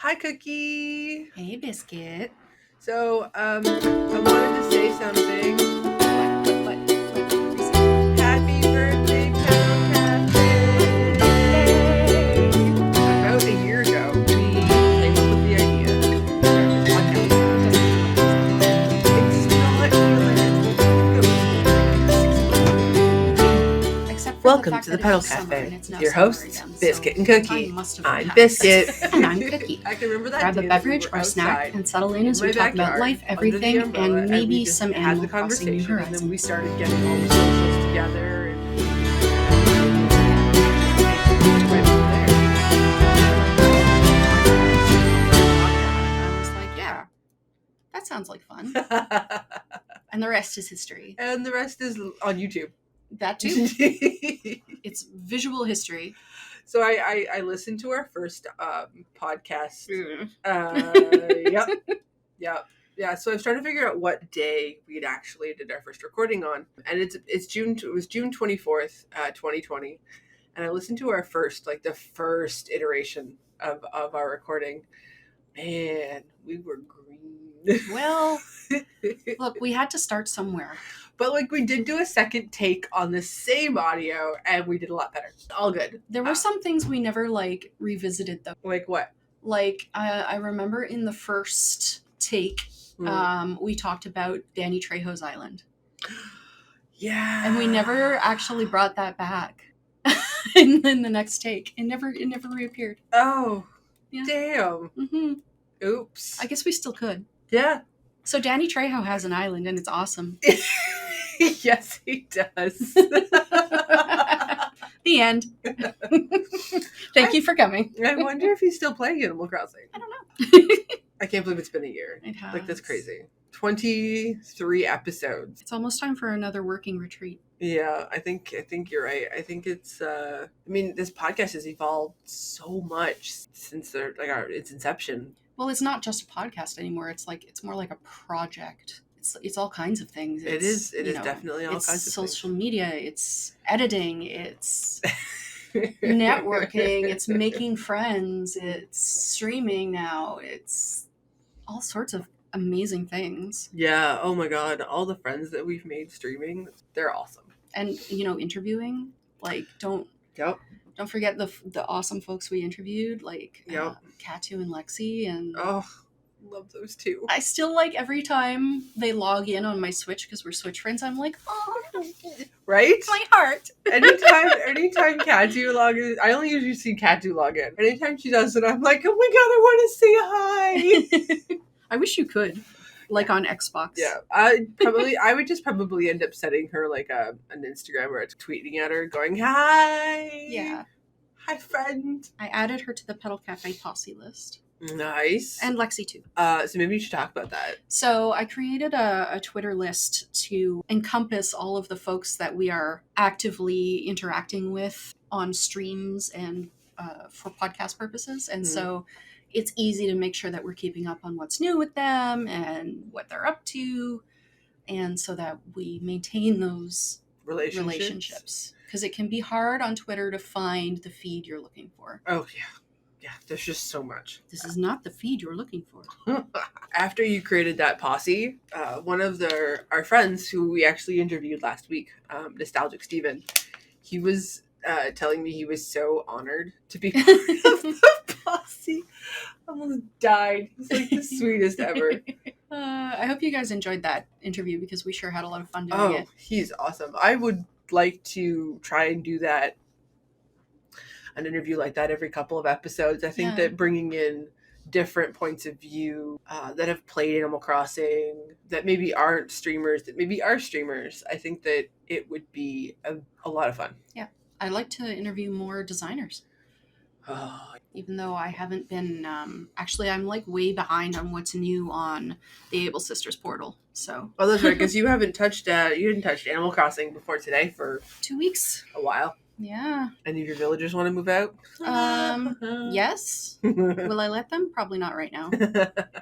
Hi, Cookie. Hey, Biscuit. So, I wanted to say something. What? Happy birthday, Petal Cafe! About a year ago, we came up with the idea of this podcast. It's not Except for Welcome the fact to the that Petal it's summer Cafe and it's with now your summer hosts, again, Biscuit so and Cookie. time must have I'm passed. Biscuit. And I'm Cookie. I can remember that Grab day a that we beverage were or snack outside and settle in in as my we talk about backyard, life, under the everything, umbrella, and maybe we just some had Animal the Crossing New conversation, and then we Horizons. started getting all the socials together, and went from there. I was like, yeah, that sounds like fun. And the rest is history. And the rest is on YouTube. That too. It's visual history. So I listened to our first podcast. Yep. Yeah, so I've started to figure out what day we'd actually did our first recording on, and it's June. It was June 24th, 2020, and I listened to our first, like the first iteration of our recording. Man, we were green. Well, look, we had to start somewhere. But like we did do a second take on the same audio, and we did a lot better. All good. There were some things we never like revisited though. Like what? Like I remember in the first take, we talked about Danny Trejo's Island. Yeah. And we never actually brought that back in the next take. It never reappeared. Oh, yeah. Damn. Mm-hmm. Oops. I guess we still could. Yeah. So Danny Trejo has an island, and it's awesome. Yes, he does. The end. Thank you for coming. I wonder if he's still playing Animal Crossing. I don't know. I can't believe it's been a year. It has. Like, that's crazy. 23 episodes. It's almost time for another working retreat. Yeah, I think you're right. I think it's this podcast has evolved so much since its inception. Well, it's not just a podcast anymore. It's more like a project. It's all kinds of things. It is definitely all kinds of things. It's social media, it's editing, it's networking, it's making friends, it's streaming now, it's all sorts of amazing things. Yeah, oh my god, all the friends that we've made streaming, they're awesome. And interviewing, like don't forget the awesome folks we interviewed, like Katu and Lexi, and love those two. I still like every time they log in on my Switch, because we're Switch friends, I'm like, oh, right? My heart. Anytime Katu log in, I only usually see Katu log in. Anytime she does it, I'm like, oh my god, I want to say hi. I wish you could, like on Xbox. Yeah, I would just probably end up setting her like an Instagram or tweeting at her, going, hi. Yeah. Hi, friend. I added her to the Petal Cafe Posse list. Nice. And Lexi too. So maybe you should talk about that. So I created a Twitter list to encompass all of the folks that we are actively interacting with on streams and for podcast purposes. And so it's easy to make sure that we're keeping up on what's new with them and what they're up to. And so that we maintain those relationships. Because it can be hard on Twitter to find the feed you're looking for. Oh, yeah. Yeah, there's just so much. This is not the feed you're looking for. After you created that posse, one of our friends who we actually interviewed last week, Nostalgic Steven, he was telling me he was so honored to be part of the posse. Almost died. He's like the sweetest ever. I hope you guys enjoyed that interview, because we sure had a lot of fun doing it. Oh, he's awesome. I would like to try and do that. An interview like that every couple of episodes. I think that bringing in different points of view that have played Animal Crossing, that maybe aren't streamers, that maybe are streamers, I think that it would be a lot of fun. Yeah. I'd like to interview more designers. Even though I haven't been, actually I'm like way behind on what's new on the Able Sisters portal. So. Oh, that's right, because you didn't touch Animal Crossing before today for 2 weeks. A while. Yeah. Any of your villagers want to move out? Yes. Will I let them? Probably not right now.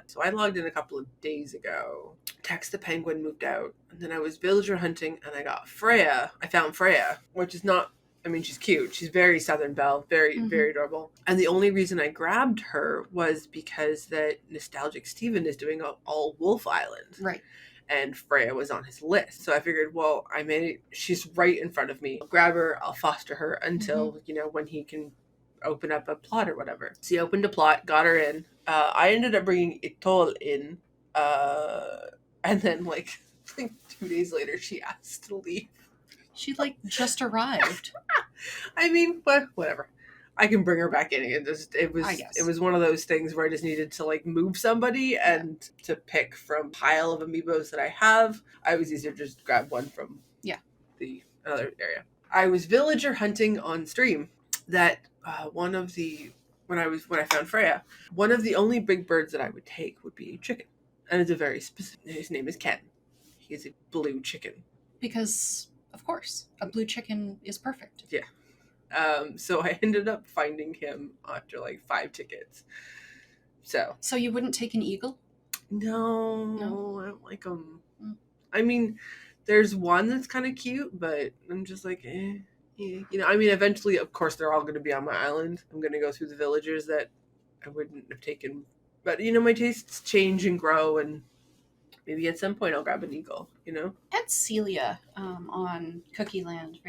So I logged in a couple of days ago. Tex the Penguin moved out. And then I was villager hunting and I got Freya. I found Freya, which is not I mean, she's cute. She's very Southern Belle, very, very adorable. And the only reason I grabbed her was because that Nostalgic Steven is doing all Wolf Island. Right. And Freya was on his list. So I figured, well, she's right in front of me. I'll grab her, I'll foster her until, when he can open up a plot or whatever. So he opened a plot, got her in. I ended up bringing Itol in. And then, like 2 days later, she asked to leave. She, just arrived. I mean, but whatever. I can bring her back in again. It was one of those things where I just needed to move somebody and to pick from a pile of amiibos that I have. I was easier to just grab one from the other area. I was villager hunting on stream. That when I found Freya, one of the only big birds that I would take would be a chicken, and it's a very specific. His name is Ken. He is a blue chicken. Because of course, a blue chicken is perfect. Yeah. So I ended up finding him after 5 tickets. So you wouldn't take an eagle? No, I don't like them. I mean, there's one that's kind of cute, but I'm just yeah. I mean, eventually, of course, they're all going to be on my island. I'm going to go through the villagers that I wouldn't have taken. But, my tastes change and grow, and maybe at some point I'll grab an eagle, Had Celia on Cookie Land.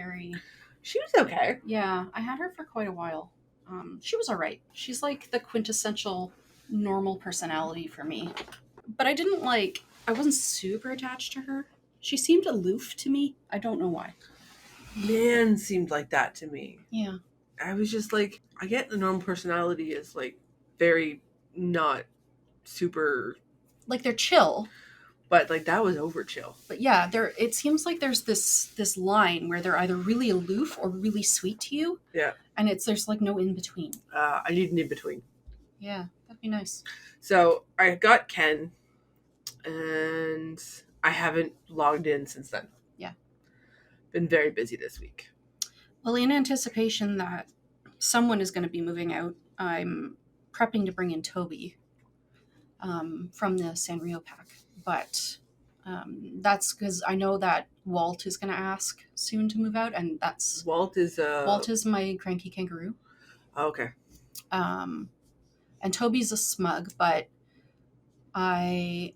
She was okay. Yeah, I had her for quite a while. She was all right. She's the quintessential normal personality for me. But I wasn't super attached to her. She seemed aloof to me. I don't know why. Man seemed like that to me. Yeah. I was just I get the normal personality is very not super. They're chill. But that was over chill. But yeah, it seems like there's this line where they're either really aloof or really sweet to you. Yeah. And there's no in between. I need an in between. Yeah, that'd be nice. So I got Ken, and I haven't logged in since then. Yeah. Been very busy this week. Well, in anticipation that someone is going to be moving out, I'm prepping to bring in Toby from the Sanrio pack. But that's because I know that Walt is going to ask soon to move out, and that's Walt is my cranky kangaroo. Oh, okay. And Toby's a smug, but their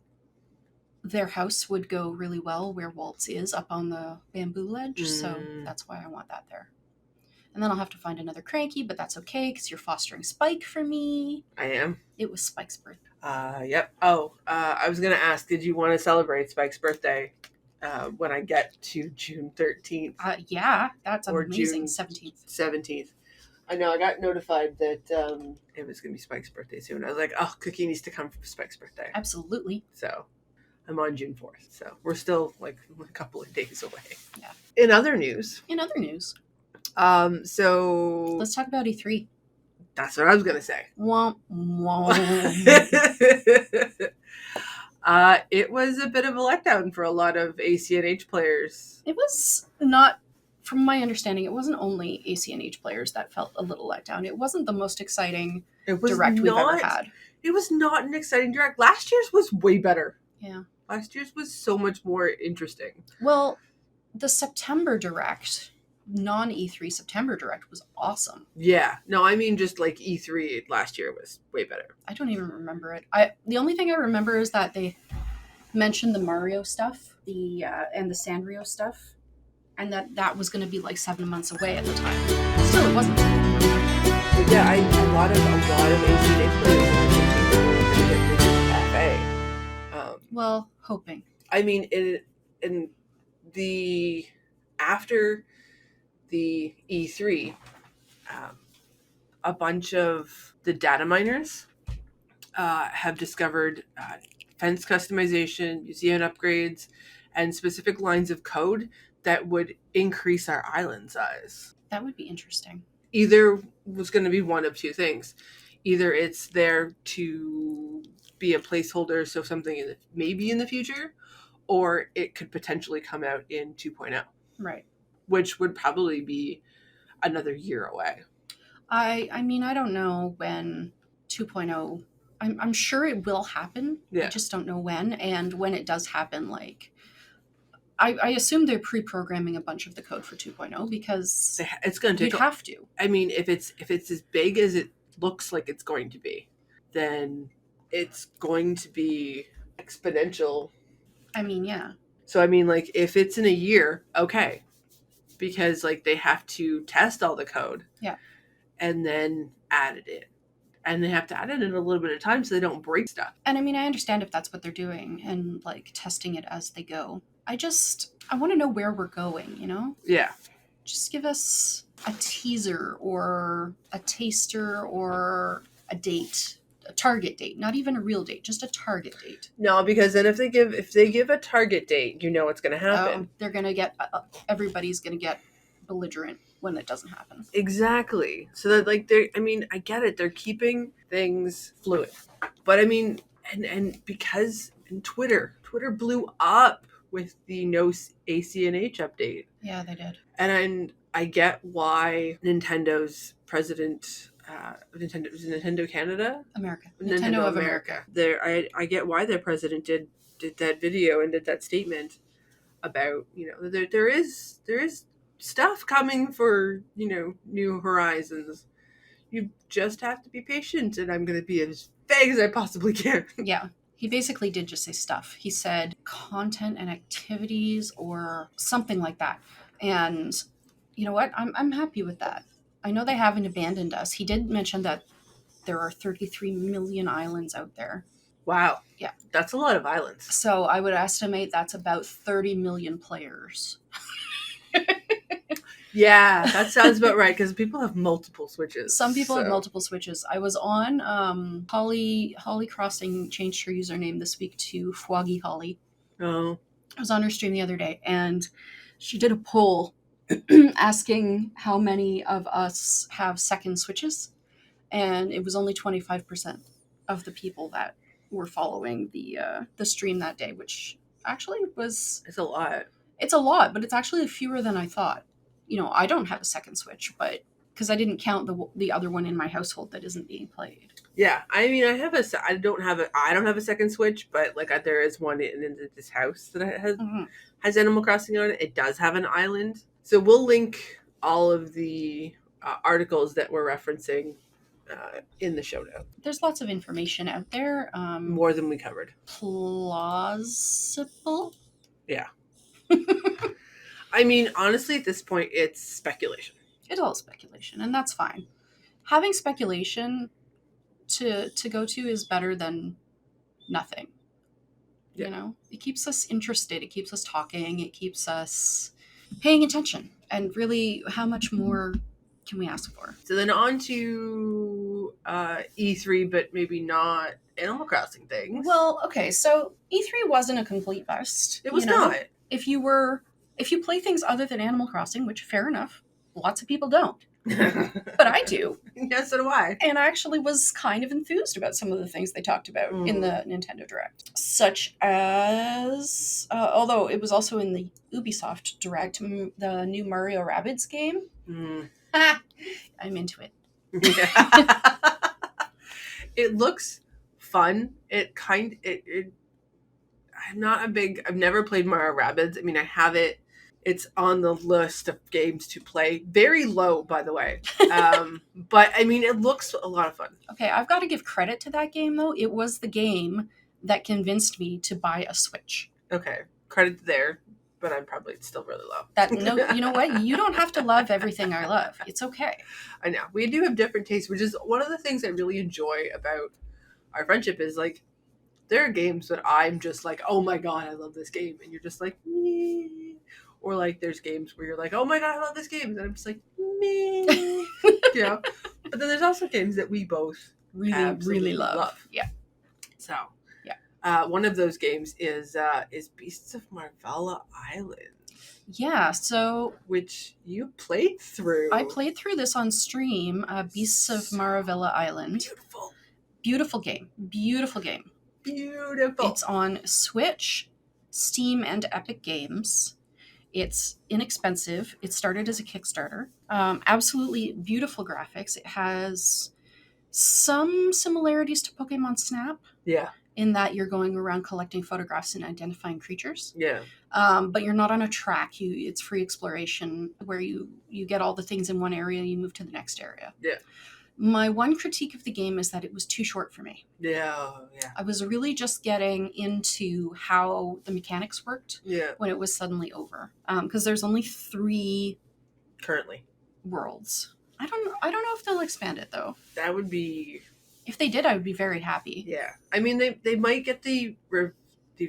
house would go really well where Walt's is, up on the bamboo ledge, so that's why I want that there. And then I'll have to find another cranky, but that's okay because you're fostering Spike for me. I am. It was Spike's birthday. Yep. Oh, I was going to ask, did you want to celebrate Spike's birthday when I get to June 13th? Yeah, that's amazing. June 17th. 17th. I know, I got notified that it was going to be Spike's birthday soon. I was like, oh, Cookie needs to come for Spike's birthday. Absolutely. So I'm on June 4th. So we're still a couple of days away. Yeah. In other news. So let's talk about E3. That's what I was going to say. Womp, womp. It was a bit of a letdown for a lot of ACNH players. It was not, from my understanding, it wasn't only ACNH players that felt a little let down. It wasn't the most exciting direct we've ever had. It was not an exciting direct. Last year's was way better. Yeah. Last year's was so much more interesting. Well, the September direct, non-E3 September direct was awesome. Yeah. No, I mean just E3 last year was way better. I don't even remember it. The only thing I remember is that they mentioned the Mario stuff, and the Sanrio stuff, and that was going to be 7 months away at the time. Still, it wasn't. But yeah, a lot of ACNH players are thinking they were going to get Petal Cafe. Well, hoping. I mean, after the E3, a bunch of the data miners have discovered fence customization, museum upgrades, and specific lines of code that would increase our island size. That would be interesting. Either was going to be one of two things. Either it's there to be a placeholder, so something maybe in the future, or it could potentially come out in 2.0. Right. Which would probably be another year away. I mean, I don't know when 2.0... I'm sure it will happen. Yeah. I just don't know when. And when it does happen, I assume they're pre-programming a bunch of the code for 2.0 because it's going to take. You'd have to. I mean, if it's as big as it looks like it's going to be, then it's going to be exponential. I mean, yeah. So I mean, like, if it's in a year, okay, because like they have to test all the code, yeah, and then add it in. And they have to add it in a little bit of time so they don't break stuff. And I mean, I understand if that's what they're doing and like testing it as they go. I want to know where we're going, you know? Yeah. Just give us a teaser or a taster or a date, a target date, not even a real date, just a target date. No, because then if they give a target date, you know what's going to happen. They're going to get, everybody's going to get belligerent when it doesn't happen. Exactly. So that like I get it. They're keeping things fluid. But I mean, and because Twitter blew up with the no ACNH update. Yeah, they did. And I get why Nintendo's president, Nintendo Canada? America. Nintendo of America. I get why their president did that video and did that statement about, you know, there is stuff coming for, you know, New Horizons. You just have to be patient, and I'm going to be as vague as I possibly can. Yeah. He basically did just say stuff. He said content and activities or something like that. And you know what? I'm happy with that. I know they haven't abandoned us. He did mention that there are 33 million islands out there. Wow. Yeah. That's a lot of islands. So I would estimate that's about 30 million players. Yeah, that sounds about right, because people have multiple Switches. Some people have multiple Switches. I was on Holly Crossing changed her username this week to Fwoggy Holly. Oh. I was on her stream the other day, and she did a poll asking how many of us have second Switches, and it was only 25% of the people that were following the stream that day, which actually was... It's a lot. It's a lot, but it's actually fewer than I thought. You know, I don't have a second Switch, but because I didn't count the other one in my household that isn't being played. Yeah, I mean, I don't have a second Switch, but like there is one in this house that has Animal Crossing on it. It does have an island, so we'll link all of the articles that we're referencing in the show notes. There's lots of information out there. More than we covered. Plausible. Yeah. I mean, honestly, at this point, it's speculation. It's all speculation, and that's fine. Having speculation to go to is better than nothing. Yeah. You know? It keeps us interested. It keeps us talking. It keeps us paying attention. And really, how much more can we ask for? So then on to E3, but maybe not Animal Crossing things. Well, okay, so E3 wasn't a complete bust. It was not. If you play things other than Animal Crossing, which fair enough, lots of people don't. But I do. Yes, so do I. And I actually was kind of enthused about some of the things they talked about in the Nintendo Direct. Such as, although it was also in the Ubisoft Direct, the new Mario Rabbids game. I'm into it. Yeah. It looks fun. I've never played Mario Rabbids. I mean, I have it. It's on the list of games to play. Very low, by the way. But, I mean, it looks a lot of fun. Okay, I've got to give credit to that game, though. It was the game that convinced me to buy a Switch. Okay, credit there, but I'm probably still really low. You know what? You don't have to love everything I love. It's okay. I know. We do have different tastes, which is one of the things I really enjoy about our friendship is, like, there are games that I'm just like, oh my god, I love this game. And you're just like, meh. Or like there's games where you're like, oh my god, I love this game. And I'm just like, meh. You know? But then there's also games that we both really love. Yeah. So, yeah. One of those games is Beasts of Maravilla Island. Yeah, so... Which you played through. I played through this on stream, Beasts of Maravilla Island. Beautiful game. Beautiful game. Beautiful. It's on Switch, Steam, and Epic Games. It's inexpensive. It started as a Kickstarter. Absolutely beautiful graphics. It has some similarities to Pokemon Snap. Yeah. in that you're going around collecting photographs and identifying creatures. Yeah. But you're not on a track. It's free exploration where you get all the things in one area, you move to the next area. Yeah. My one critique of the game is that it was too short for me. Yeah. I was really just getting into how the mechanics worked when it was suddenly over. Because there's only 3 currently worlds. I don't know if they'll expand it though. That would be... If they did, I would be very happy. Yeah. I mean, they might get the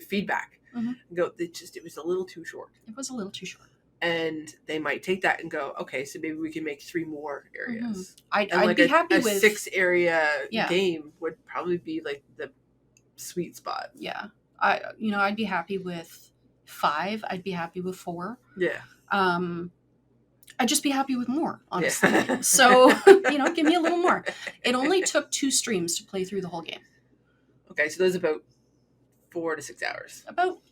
feedback. Mm-hmm. Go, it was a little too short. It was a little too short. And they might take that and go, okay, so maybe we can make 3 more areas. Mm-hmm. I'd be happy with... a 6-area game would probably be like the sweet spot. Yeah. I'd be happy with 5. I'd be happy with 4. Yeah. I'd just be happy with more, honestly. Yeah. So, give me a little more. It only took 2 streams to play through the whole game. Okay, so there's about 4 to 6 hours.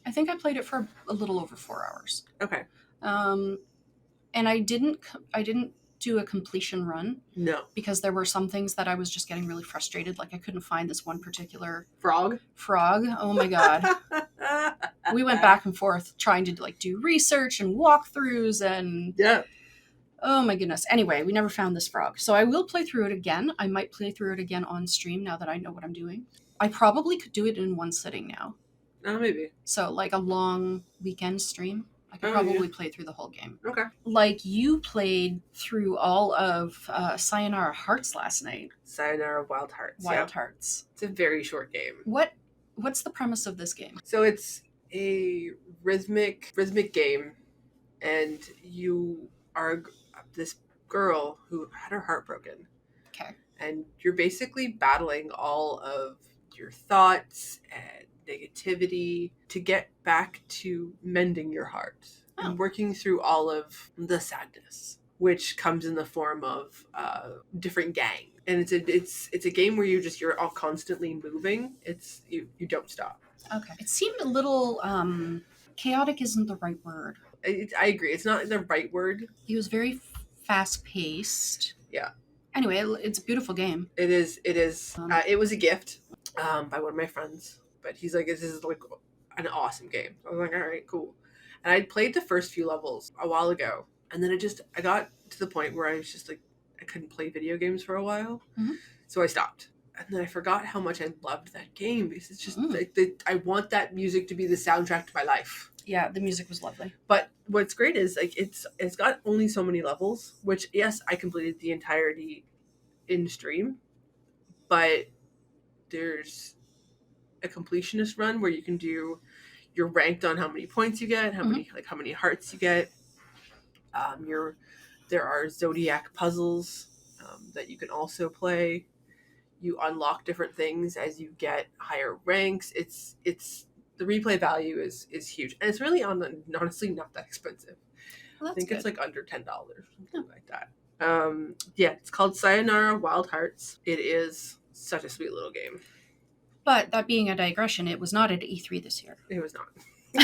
I think I played it for a little over 4 hours. Okay. And I didn't do a completion run. No. Because there were some things that I was just getting really frustrated. Like I couldn't find this one particular frog. Oh my God. We went back and forth trying to do research and walkthroughs and... Yeah. Oh my goodness. Anyway, we never found this frog. So I will play through it again. I might play through it again on stream now that I know what I'm doing. I probably could do it in one sitting now. Oh, maybe. So like a long weekend stream. I could probably play through the whole game. Okay. Like you played through all of Sayonara Hearts last night. Sayonara Wild Hearts. Wild Hearts. It's a very short game. What's the premise of this game? So it's a rhythmic game, and you are this girl who had her heart broken. Okay. And you're basically battling all of your thoughts and negativity to get back to mending your heart and working through all of the sadness, which comes in the form of different gang. And it's a game where you're all constantly moving. You don't stop. Okay. It seemed a little chaotic isn't the right word. I agree. It's not the right word. It was very fast paced. Yeah. Anyway, it's a beautiful game. It is. It was a gift by one of my friends. But he's like, this is like an awesome game. I was like, all right, cool. And I'd played the first few levels a while ago. And then I got to the point where I was just like, I couldn't play video games for a while. Mm-hmm. So I stopped. And then I forgot how much I loved that game. Because it's just, I want that music to be the soundtrack to my life. Yeah, the music was lovely. But what's great is like it's got only so many levels, which, yes, I completed the entirety in stream. But there's a completionist run where you're ranked on how many points you get, how many hearts you get. There are zodiac puzzles that you can also play. You unlock different things as you get higher ranks. It's the replay value is huge, and it's really honestly not that expensive. Well, I think good. It's like under $10, something like that. It's called Sayonara Wild Hearts. It is such a sweet little game. But that being a digression, it was not at E3 this year. It was not.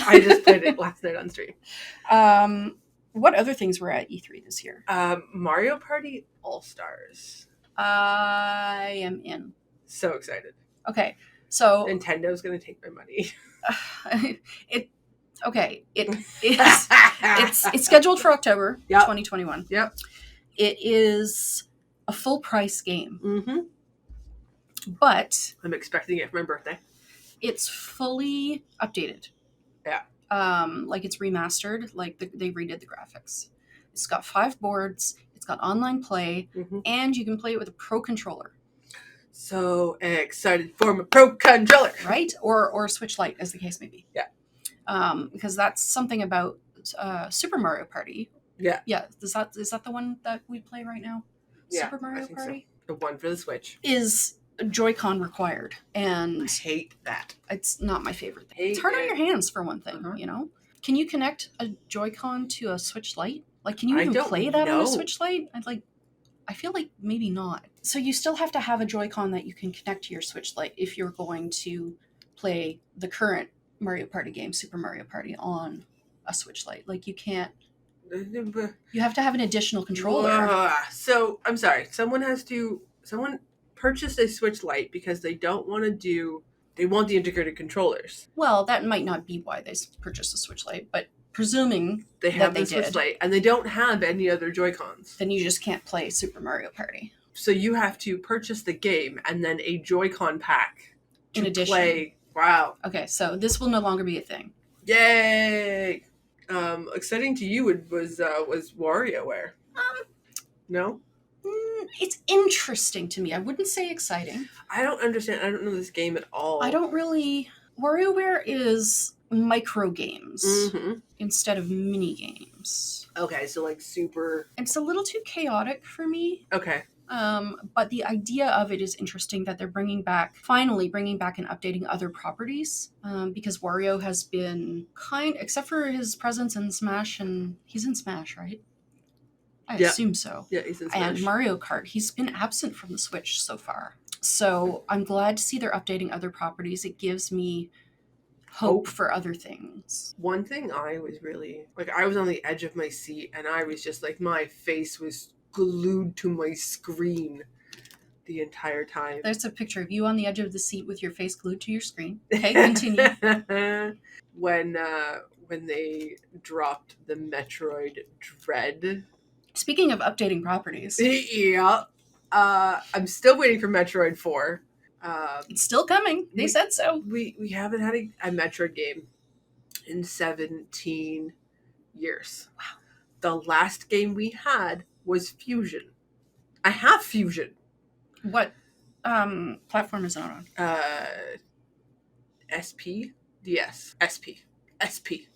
I just played it last night on stream. What other things were at E3 this year? Mario Party All-Stars. I am in. So excited. Okay, so... Nintendo's going to take my money. It's scheduled for October 2021. Yep. It is a full price game. Mm-hmm. But I'm expecting it for my birthday. It's fully updated. Yeah. Like it's remastered. Like they redid the graphics. It's got 5 boards. It's got online play, and you can play it with a pro controller. So excited for my pro controller, right? Or a Switch Lite, as the case may be. Yeah. Because that's something about Super Mario Party. Yeah. Yeah. Is that the one that we play right now? Yeah, Super Mario Party. So. The one for the Switch is Joy-Con required, and I hate that. It's not my favorite thing. It's hard on your hands for one thing, you know. Can you connect a Joy-Con to a Switch Lite? Like, can you even play that on a Switch Lite? I feel like maybe not. So you still have to have a Joy-Con that you can connect to your Switch Lite if you're going to play the current Mario Party game, Super Mario Party, on a Switch Lite. Like, you can't. You have to have an additional controller. So I'm sorry. Someone purchased a Switch Lite because they don't want to do They want the integrated controllers. Well, that might not be why they purchased the Switch Lite, but presuming they have that the Switch Lite, and they don't have any other Joy-Cons. Then you just can't play Super Mario Party. So you have to purchase the game and then a Joy-Con pack to in addition. play. Wow. Okay, so this will no longer be a thing. Yay! Exciting to you was WarioWare. No? It's interesting to me. I wouldn't say exciting. I don't understand. I don't know this game at all. I don't really... WarioWare is micro games instead of mini games. Okay, so like super... It's a little too chaotic for me. Okay. But the idea of it is interesting that they're finally bringing back and updating other properties. Because Wario has been except for his presence in Smash, and he's in Smash, right? I assume so. Yeah, he's in Smash. And Mario Kart, he's been absent from the Switch so far. So I'm glad to see they're updating other properties. It gives me hope for other things. One thing I was really, I was on the edge of my seat, and I was just my face was glued to my screen the entire time. There's a picture of you on the edge of the seat with your face glued to your screen. Okay, continue. When they dropped the Metroid Dread. Speaking of updating properties. Yeah. I'm still waiting for Metroid 4. It's still coming. They said so. We haven't had a Metroid game in 17 years. Wow. The last game we had was Fusion. I have Fusion. What platform is it on? SP? DS. SP. SP.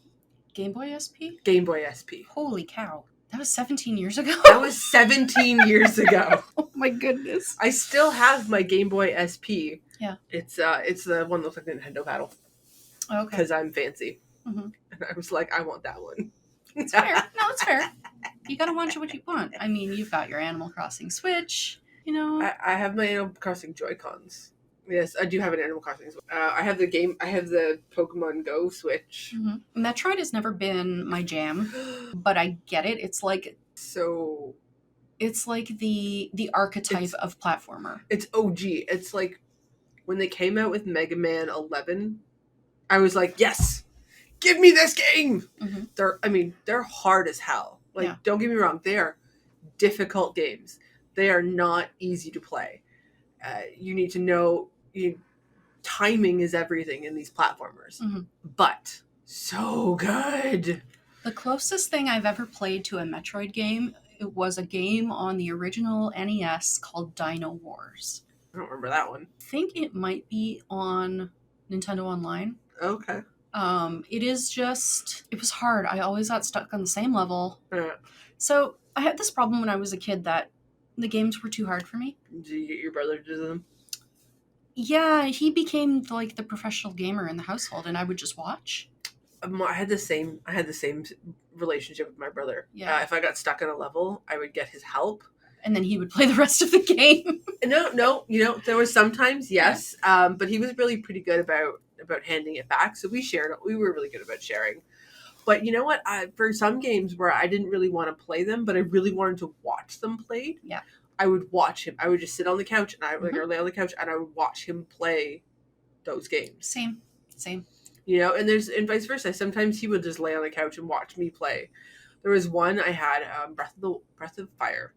Game Boy SP? Game Boy SP. Holy cow. That was 17 years ago? That was 17 years ago. Oh my goodness. I still have my Game Boy SP. Yeah. It's the one that looks like Nintendo Battle. Okay. Because I'm fancy. Mm-hmm. And I was like, I want that one. It's fair. No, it's fair. You gotta want what you want. I mean, you've got your Animal Crossing Switch, you know. I have my Animal Crossing Joy-Cons. Yes, I do have an Animal Crossing Switch. I have the Pokemon Go Switch. Mm-hmm. Metroid has never been my jam, but I get it. It's like the archetype of platformer. It's OG. It's like when they came out with Mega Man 11, I was like, yes, give me this game. Mm-hmm. They're hard as hell. Don't get me wrong, they are difficult games. They are not easy to play. You need to know timing is everything in these platformers. Mm-hmm. But so good. The closest thing I've ever played to a Metroid game, it was a game on the original NES called Dino Wars. I don't remember that one. I think it might be on Nintendo Online. Okay. It was hard. I always got stuck on the same level. Yeah. So I had this problem when I was a kid that the games were too hard for me. Did you get your brother to do them? Yeah, he became the professional gamer in the household, and I would just watch. I had the same relationship with my brother. Yeah. If I got stuck on a level, I would get his help, and then he would play the rest of the game. No, there was sometimes yes, but he was really pretty good about handing it back. So we shared. We were really good about sharing. But you know what? For some games where I didn't really want to play them, but I really wanted to watch them played. Yeah. I would watch him. I would just sit on the couch and I would lay on the couch and I would watch him play those games. Same. And vice versa. Sometimes he would just lay on the couch and watch me play. There was one I had, Breath of Fire,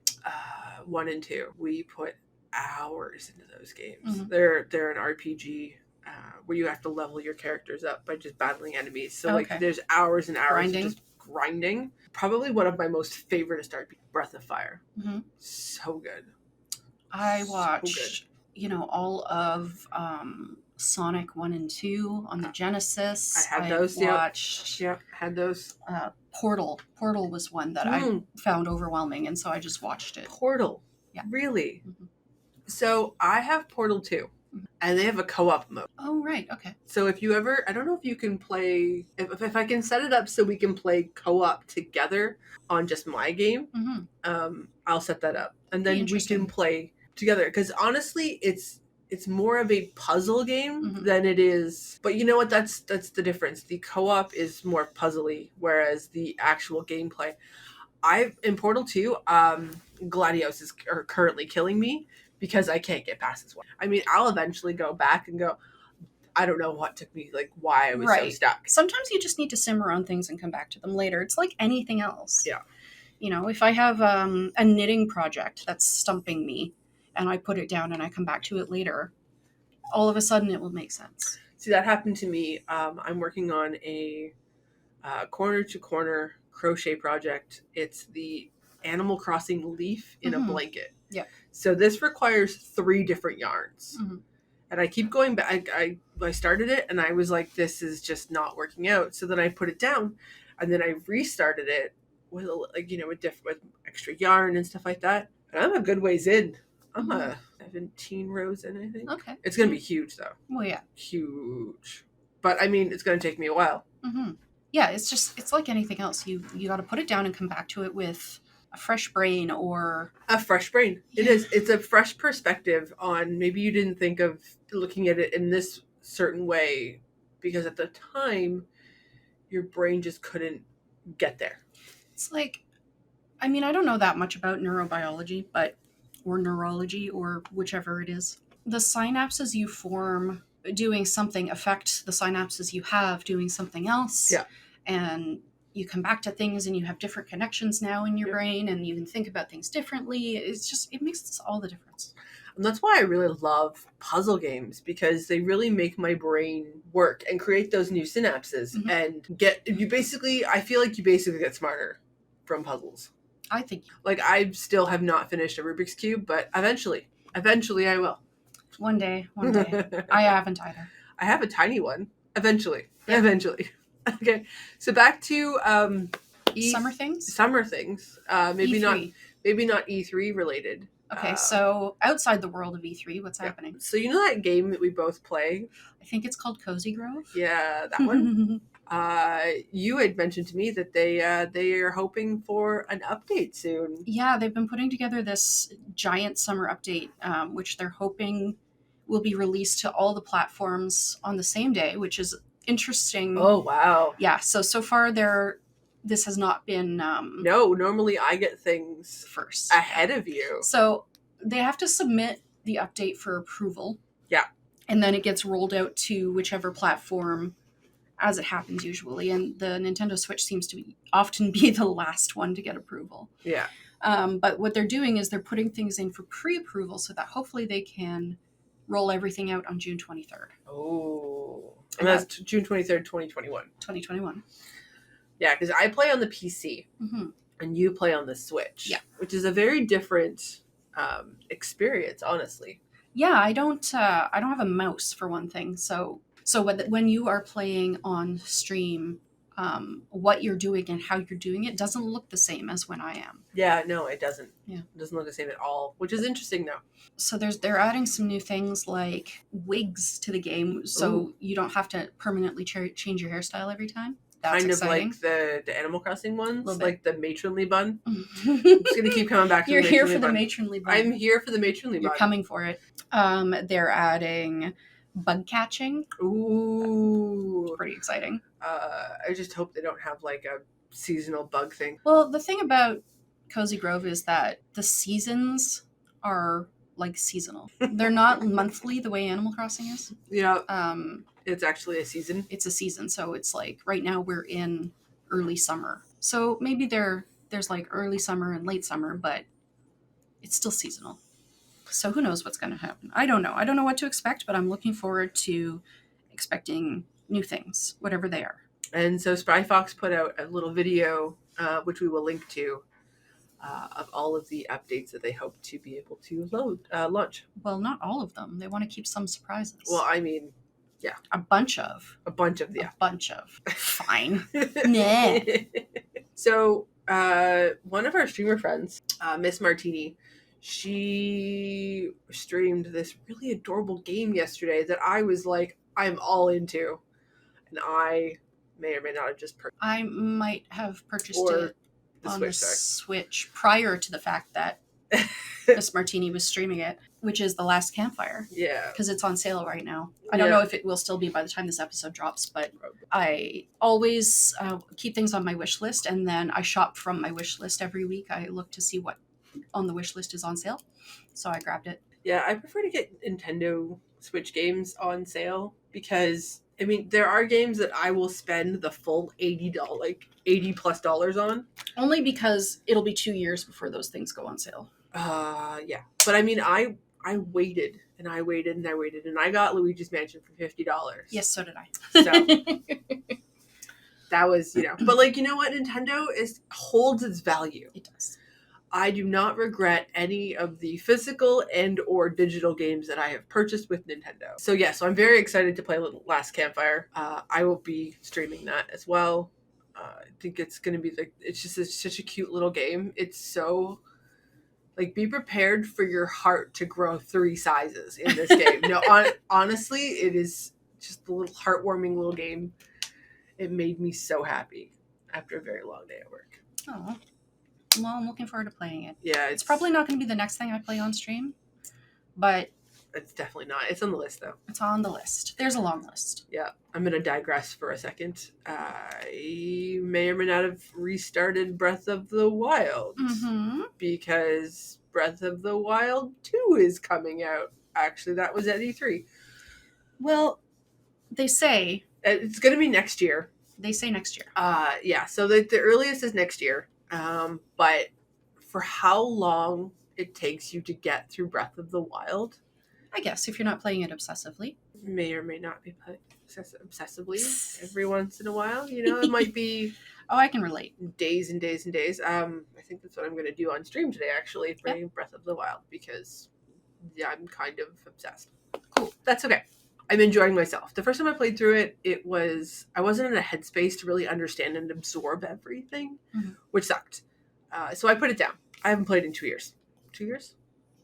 1 and 2. We put hours into those games. Mm-hmm. They're an RPG where you have to level your characters up by just battling enemies. So there's hours and hours of just grinding. Probably one of my most favorite RPG, Breath of Fire. Mm-hmm. So good. I watched, all of Sonic 1 and 2 on the Genesis. I had those. Watched, had those. Portal. Portal was one that I found overwhelming, and so I just watched it. Portal? Yeah. Really? Mm-hmm. So I have Portal 2. And they have a co-op mode. Oh, right. Okay. So if you ever, I don't know if you can play, if I can set it up so we can play co-op together on just my game, I'll set that up. And then we can play together. Because honestly, it's more of a puzzle game than it is. But you know what? That's the difference. The co-op is more puzzly, whereas the actual gameplay. In Portal 2, Gladios are currently killing me. Because I can't get past this one. I'll eventually go back and go, I don't know what took me, like, why I was so Right. stuck. Sometimes you just need to simmer on things and come back to them later. It's like anything else. Yeah. You know, if I have a knitting project that's stumping me and I put it down and I come back to it later, all of a sudden it will make sense. See, that happened to me. I'm working on a corner to corner crochet project. It's the Animal Crossing leaf in a blanket. Yeah. So this requires 3 different yarns. Mm-hmm. And I keep going back. I started it and I was like, this is just not working out. So then I put it down and then I restarted it with, like, you know, with extra yarn and stuff like that. And I'm a good ways in. I'm a 17 rows in, I think. Okay. It's going to be huge, though. Well, yeah. Huge. But, I mean, it's going to take me a while. Mm-hmm. Yeah, it's like anything else. You got to put it down and come back to it with a fresh brain or... A fresh brain. Yeah. It is. It's a fresh perspective on, maybe you didn't think of looking at it in this certain way because at the time, your brain just couldn't get there. It's like, I mean, I don't know that much about neurobiology, or neurology, or whichever it is. The synapses you form doing something affect the synapses you have doing something else. Yeah. And you come back to things and you have different connections now in your brain and you can think about things differently. It makes all the difference. And that's why I really love puzzle games, because they really make my brain work and create those new synapses and I feel like you basically get smarter from puzzles. I think. Like, I still have not finished a Rubik's Cube, but eventually I will. One day. I haven't either. I have a tiny one. Eventually. Okay. So back to summer things. Maybe E3. not E3 related. Okay, so outside the world of E3, what's happening? So you know that game that we both play? I think it's called Cozy Grove. Yeah, that one. You had mentioned to me that they are hoping for an update soon. Yeah, they've been putting together this giant summer update, which they're hoping will be released to all the platforms on the same day, which is interesting. Oh, wow. Yeah, so far this has not been... No, normally I get things first ahead of you. So they have to submit the update for approval. Yeah. And then it gets rolled out to whichever platform as it happens usually. And the Nintendo Switch seems to often be the last one to get approval. Yeah. But what they're doing is they're putting things in for pre-approval so that hopefully they can roll everything out on June 23rd. Oh. And that's June 23rd, 2021. 2021. Yeah, because I play on the PC and you play on the Switch. Yeah. Which is a very different experience, honestly. Yeah, I don't have a mouse for one thing. So when you are playing on stream, what you're doing and how you're doing it doesn't look the same as when I am. Yeah, no, it doesn't. Yeah. It doesn't look the same at all, which is interesting though. So they're adding some new things like wigs to the game, so you don't have to permanently change your hairstyle every time. That's kind exciting. of like the Animal Crossing ones, like the matronly bun. I'm just going to keep coming back to You're the here for the matronly bun. I'm here for the matronly bun. You're coming for it. They're adding bug catching. Ooh. Pretty exciting. I just hope they don't have like a seasonal bug thing. Well, the thing about Cozy Grove is that the seasons are like seasonal. They're not monthly the way Animal Crossing is. Yeah. It's actually a season. It's a season, so it's like right now we're in early summer. So maybe there's like early summer and late summer, but it's still seasonal. So who knows what's going to happen? I don't know. I don't know what to expect, but I'm looking forward to expecting new things, whatever they are. And so Spry Fox put out a little video, which we will link to, of all of the updates that they hope to be able to launch. Well, not all of them. They want to keep some surprises. Well, I mean, yeah. A bunch of. Fine. Nah. So, one of our streamer friends, Miss Martini, she streamed this really adorable game yesterday that I was like, I'm all into. And I may or may not have just purchased. I might have purchased it on the Switch prior to the fact that Miss Martini was streaming it, which is the Last Campfire. Yeah. Because it's on sale right now. I don't know if it will still be by the time this episode drops, but I always keep things on my wish list, and then I shop from my wish list every week. I look to see what on the wish list is on sale. So I grabbed it. Yeah, I prefer to get Nintendo Switch games on sale because I mean there are games that I will spend the full $80 like $80+ on. Only because it'll be 2 years before those things go on sale. Yeah. But I mean I waited and I waited and I waited and I got Luigi's Mansion for $50. Yes, so did I. So that was, but like, you know what? Nintendo holds its value. It does. I do not regret any of the physical and or digital games that I have purchased with Nintendo. So yeah, so I'm very excited to play Last Campfire. I will be streaming that as well. I think it's going to be it's such a cute little game. It's so like, be prepared for your heart to grow 3 sizes in this game. No, honestly, it is just a little heartwarming little game. It made me so happy after a very long day at work. Oh, well, I'm looking forward to playing it. Yeah, it's probably not going to be the next thing I play on stream, but it's definitely not. It's on the list, though. It's on the list. There's a long list. Yeah, I'm going to digress for a second. I may or may not have restarted Breath of the Wild because Breath of the Wild 2 is coming out. Actually, that was at E3. Well, they say it's going to be next year. They say next year. Yeah, so the earliest is next year. But for how long it takes you to get through Breath of the Wild, I guess if you're not playing it obsessively, may or may not be playing obsessively every once in a while. It might be. Oh, I can relate. Days and days and days. I think that's what I'm going to do on stream today. Actually, playing Breath of the Wild because I'm kind of obsessed. Cool. That's okay. I'm enjoying myself. The first time I played through it, I wasn't in a headspace to really understand and absorb everything, which sucked. So I put it down. I haven't played in 2 years. 2 years?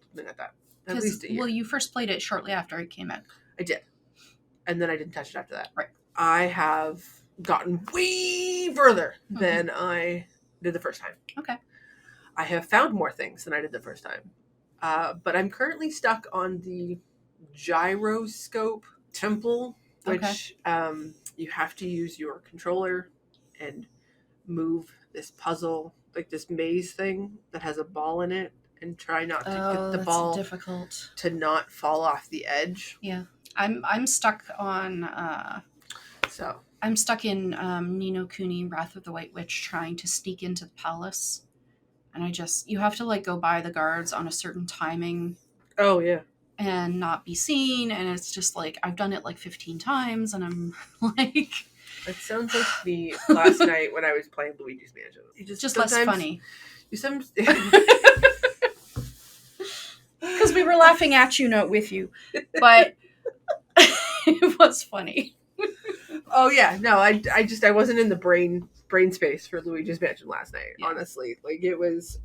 Something like that. At least a year. Well, you first played it shortly after it came out. I did. And then I didn't touch it after that. Right. I have gotten way further than I did the first time. Okay. I have found more things than I did the first time. But I'm currently stuck on the gyroscope temple, which you have to use your controller and move this puzzle, like this maze thing that has a ball in it, and try not to get the ball difficult to not fall off the edge. Yeah, I'm stuck on. I'm stuck in Ni no Kuni, Wrath of the White Witch, trying to sneak into the palace, and you have to go by the guards on a certain timing. Oh yeah. And not be seen, and it's just I've done it 15 times, and I'm like... It sounds like me last night when I was playing Luigi's Mansion. Just less funny. Because we were laughing at you, not with you. But it was funny. Oh yeah, no, I wasn't in the brain space for Luigi's Mansion last night, honestly.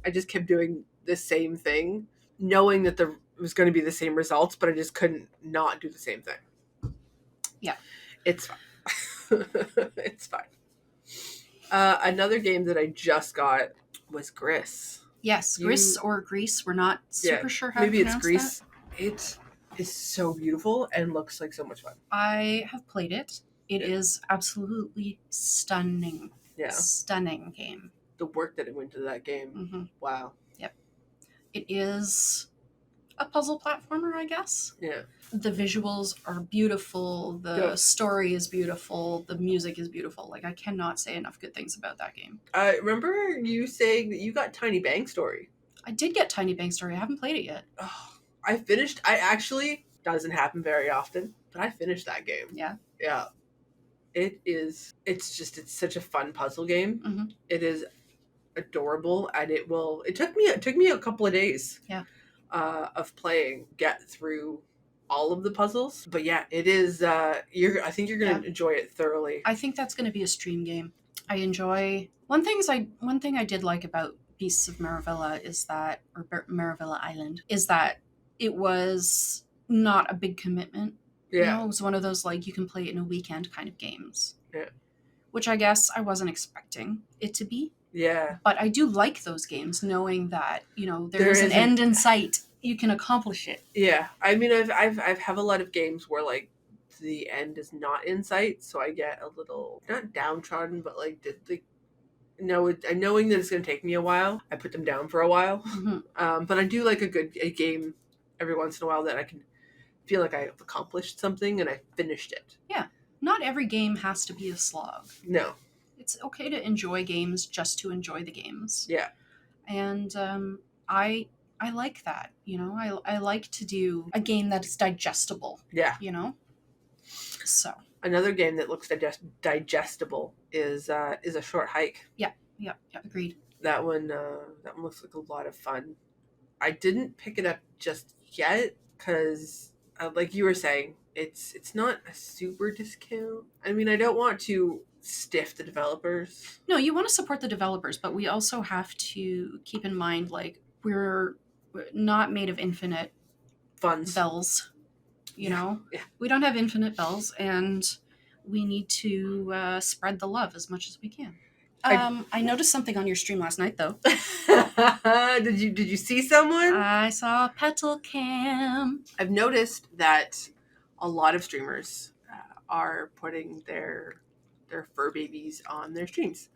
I just kept doing the same thing, knowing that it was going to be the same results, but I just couldn't not do the same thing. Yeah. It's fine. It's fine. Another game that I just got was Gris. Yes, Gris or Grease. We're not super sure how maybe to pronounce it's Gris. It is so beautiful and looks like so much fun. I have played it. It is absolutely stunning. Yeah. Stunning game. The work that went into that game. Wow. Yep. It is a puzzle platformer, I guess. Yeah. The visuals are beautiful. The story is beautiful. The music is beautiful. I cannot say enough good things about that game. I remember you saying that you got Tiny Bang Story. I did get Tiny Bang Story. I haven't played it yet. Oh, I actually, doesn't happen very often, but I finished that game. Yeah. Yeah. It's such a fun puzzle game. It is adorable, and it took me a couple of days. Yeah. Of playing, get through all of the puzzles. But yeah, it is. I think you're gonna enjoy it thoroughly. I think that's gonna be a stream game. I enjoy one thing I did like about Beasts of Maravilla Maravilla Island is that it was not a big commitment. Yeah, it was one of those you can play it in a weekend kind of games. Yeah, which I guess I wasn't expecting it to be. Yeah. But I do like those games, knowing that, there's an end in sight. You can accomplish it. Yeah. I mean, I've have a lot of games where, the end is not in sight, so I get a little, not downtrodden, but, knowing that it's going to take me a while, I put them down for a while. But I do like a game every once in a while that I can feel like I've accomplished something and I finished it. Yeah. Not every game has to be a slog. No. It's okay to enjoy games just to enjoy the games. Yeah. And I like that, you know. I like to do a game that is digestible. Yeah. You know? So. Another game that looks digestible is a short hike. Yeah, agreed. That one looks like a lot of fun. I didn't pick it up just yet because, like you were saying, it's not a super discount. I mean, I don't want to stiff the developers. No, you want to support the developers, but we also have to keep in mind, like, we're not made of infinite funds. Bells. You know? Yeah. We don't have infinite bells, and we need to spread the love as much as we can. I noticed something on your stream last night, though. Did you see someone? I saw Petal Cam. I've noticed that a lot of streamers are putting their fur babies on their streams,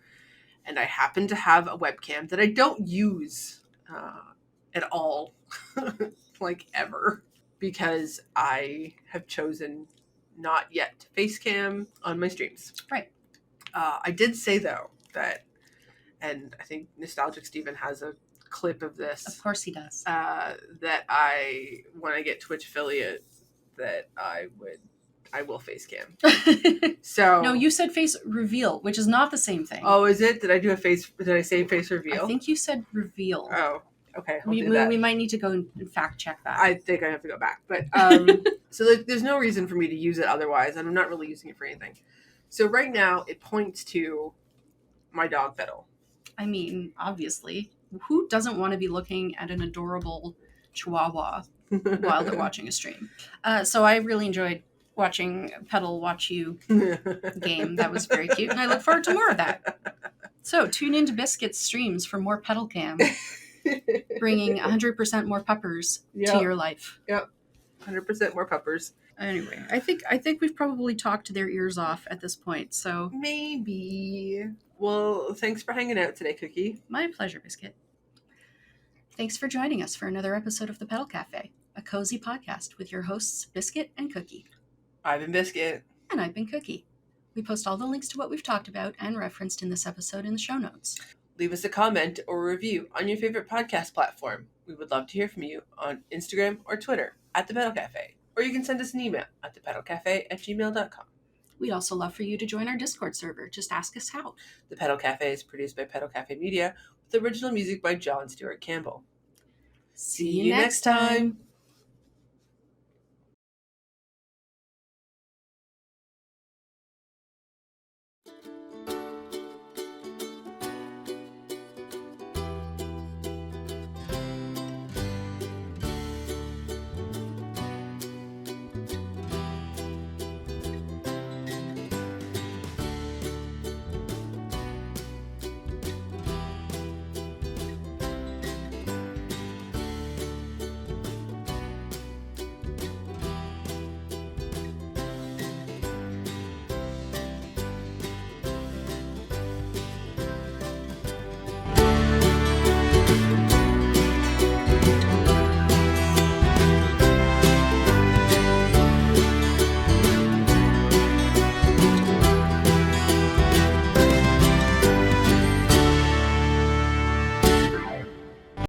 and I happen to have a webcam that I don't use at all, like ever, because I have chosen not yet to face cam on my streams. Right. I did say though that, and I think Nostalgic Steven has a clip of this. Of course he does. That when I get Twitch affiliate, that I will face cam. So no, you said face reveal, which is not the same thing. Oh, is it? Did I say face reveal? I think you said reveal. Oh, okay. We might need to go and fact check that. I think I have to go back, but so there's no reason for me to use it otherwise, and I'm not really using it for anything. So right now it points to my dog Petal. I mean, obviously, who doesn't want to be looking at an adorable chihuahua while they're watching a stream? So I really enjoyed watching Petal watch you game. That was very cute, and I look forward to more of that. So tune into Biscuit's streams for more Petal Cam, bringing 100% more puppers to your life. Yep, 100% more puppers. Anyway, I think we've probably talked their ears off at this point. So maybe. Well, thanks for hanging out today, Cookie. My pleasure, Biscuit. Thanks for joining us for another episode of the Petal Cafe, a cozy podcast with your hosts Biscuit and Cookie. I've been Biscuit. And I've been Cookie. We post all the links to what we've talked about and referenced in this episode in the show notes. Leave us a comment or a review on your favorite podcast platform. We would love to hear from you on Instagram or Twitter at The Petal Cafe, or you can send us an email at thepetalcafe@gmail.com. We'd also love for you to join our Discord server. Just ask us how. The Petal Cafe is produced by Petal Cafe Media with original music by John Stewart Campbell. See you next time.